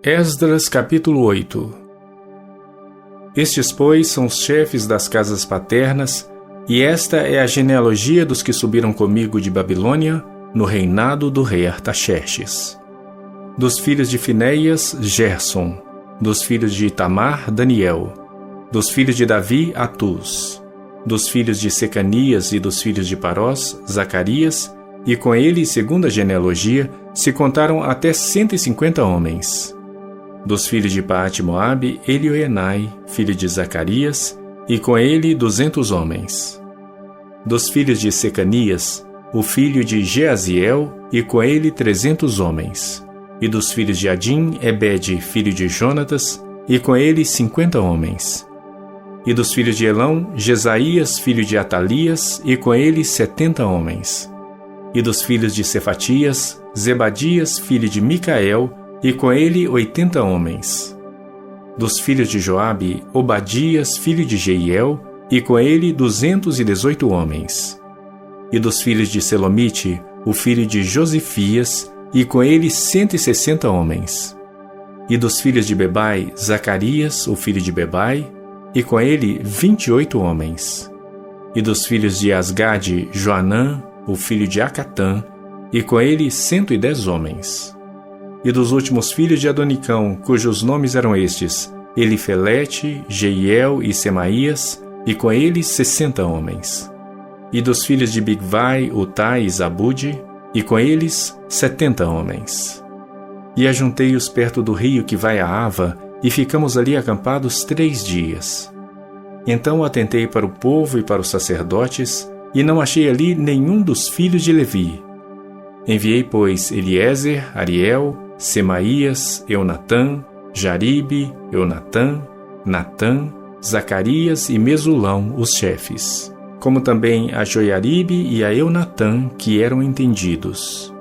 Esdras capítulo 8. Estes, pois, são os chefes das casas paternas, e esta é a genealogia dos que subiram comigo de Babilônia, no reinado do rei Artaxerxes. Dos filhos de Finéias, Gerson. Dos filhos de Itamar, Daniel. Dos filhos de Davi, Atuz. Dos filhos de Secanias e dos filhos de Parós, Zacarias, e com ele, segundo a genealogia, se contaram até 150 homens. Dos filhos de Paate-Moabe, Elioenai, filho de Zacarias, e com ele 200 homens. Dos filhos de Secanias, o filho de Jeaziel, e com ele 300 homens. E dos filhos de Adim, Ebede, filho de Jonatas, e com ele 50 homens. E dos filhos de Elão, Jesaías, filho de Atalias, e com ele 70 homens. E dos filhos de Cefatias, Zebadias, filho de Micael, e com ele 80 homens. Dos filhos de Joabe, Obadias, filho de Jeiel, e com ele 218 homens. E dos filhos de Selomite, o filho de Josifias, e com ele 160 homens. E dos filhos de Bebai, Zacarias, o filho de Bebai, e com ele 28 homens. E dos filhos de Asgade, Joanã, o filho de Acatã, e com ele 110 homens. E dos últimos filhos de Adonicão, cujos nomes eram estes, Elifelete, Jeiel e Semaías, e com eles 60 homens. E dos filhos de Bigvai, Utai e Zabude, e com eles 70 homens. E ajuntei-os perto do rio que vai a Ava, e ficamos ali acampados 3 dias. Então atentei para o povo e para os sacerdotes, e não achei ali nenhum dos filhos de Levi. Enviei, pois, Eliezer, Ariel, Semaías, Eunatã, Jaribe, Eunatã, Natã, Zacarias e Mesulão, os chefes, como também a Joiaribe e a Eunatã, que eram entendidos.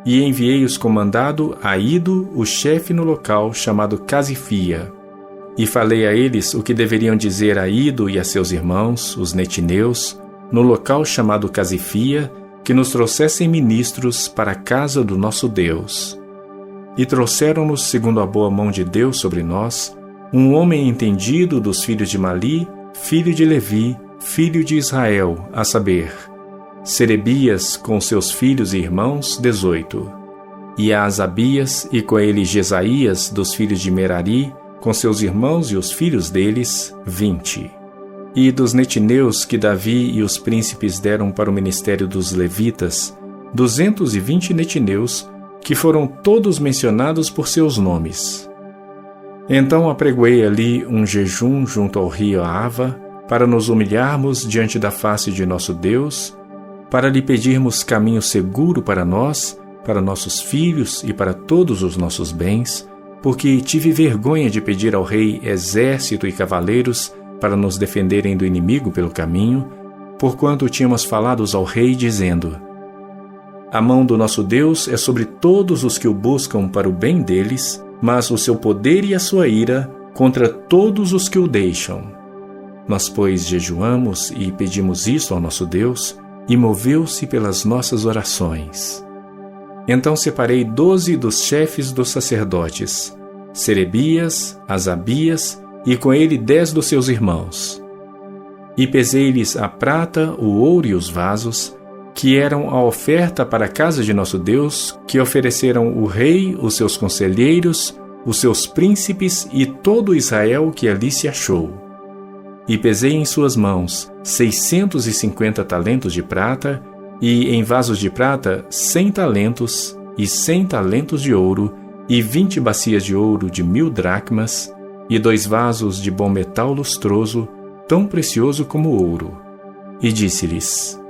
E enviei-os comandado a Ido, o chefe no local chamado Casifia. E falei a eles o que deveriam dizer a Ido e a seus irmãos, os netineus, no local chamado Casifia, que nos trouxessem ministros para a casa do nosso Deus. E trouxeram-nos, segundo a boa mão de Deus sobre nós, um homem entendido dos filhos de Mali, filho de Levi, filho de Israel, a saber, Serebias com seus filhos e irmãos, 18. E a Asabias, e com ele Jesaías, dos filhos de Merari, com seus irmãos e os filhos deles, 20. E dos netineus que Davi e os príncipes deram para o ministério dos levitas, 220 netineus, que foram todos mencionados por seus nomes. Então apregoei ali um jejum junto ao rio Ava, para nos humilharmos diante da face de nosso Deus, para lhe pedirmos caminho seguro para nós, para nossos filhos e para todos os nossos bens, porque tive vergonha de pedir ao rei exército e cavaleiros para nos defenderem do inimigo pelo caminho, porquanto tínhamos falado ao rei, dizendo: a mão do nosso Deus é sobre todos os que o buscam para o bem deles, mas o seu poder e a sua ira contra todos os que o deixam. Nós, pois, jejuamos e pedimos isso ao nosso Deus, e moveu-se pelas nossas orações. Então separei 12 dos chefes dos sacerdotes, Serebias, Asabias, e com ele 10 dos seus irmãos. E pesei-lhes a prata, o ouro e os vasos, que eram a oferta para a casa de nosso Deus, que ofereceram o rei, os seus conselheiros, os seus príncipes e todo Israel que ali se achou. E pesei em suas mãos 650 talentos de prata, e em vasos de prata 100 talentos, e 100 talentos de ouro, e 20 bacias de ouro de 1000 dracmas, e 2 vasos de bom metal lustroso, tão precioso como ouro. E disse-lhes: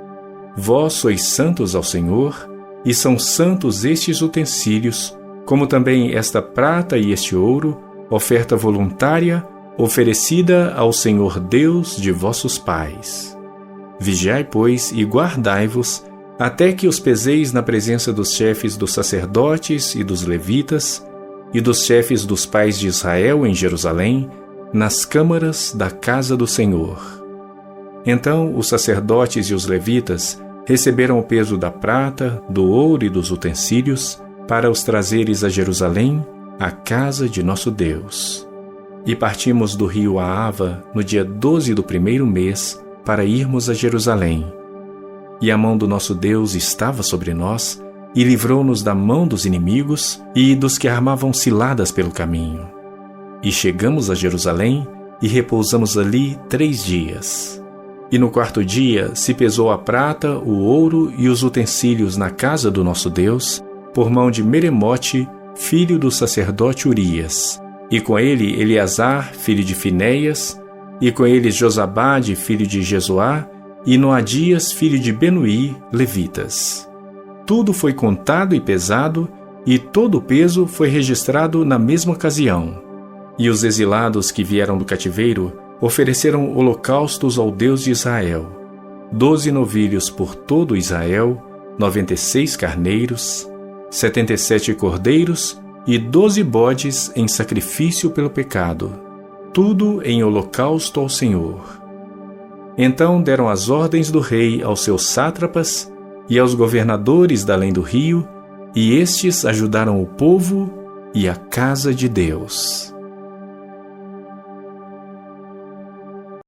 vós sois santos ao Senhor, e são santos estes utensílios, como também esta prata e este ouro, oferta voluntária, oferecida ao Senhor Deus de vossos pais. Vigiai, pois, e guardai-vos, até que os peseis na presença dos chefes dos sacerdotes e dos levitas, e dos chefes dos pais de Israel em Jerusalém, nas câmaras da casa do Senhor. Então os sacerdotes e os levitas receberam o peso da prata, do ouro e dos utensílios, para os trazeres a Jerusalém, a casa de nosso Deus. E partimos do rio Ahava no dia 12 do 1º mês para irmos a Jerusalém. E a mão do nosso Deus estava sobre nós e livrou-nos da mão dos inimigos e dos que armavam ciladas pelo caminho. E chegamos a Jerusalém e repousamos ali 3 dias. E no 4º dia se pesou a prata, o ouro e os utensílios na casa do nosso Deus, por mão de Meremote, filho do sacerdote Urias, e com ele Eleazar, filho de Finéias, e com ele Josabade, filho de Jesuá, e Noadias, filho de Benuí, levitas. Tudo foi contado e pesado, e todo o peso foi registrado na mesma ocasião. E os exilados que vieram do cativeiro ofereceram holocaustos ao Deus de Israel: 12 novilhos por todo Israel, 96 carneiros, 77 cordeiros e 12 bodes em sacrifício pelo pecado, tudo em holocausto ao Senhor. Então deram as ordens do rei aos seus sátrapas e aos governadores da além do rio, e estes ajudaram o povo e a casa de Deus.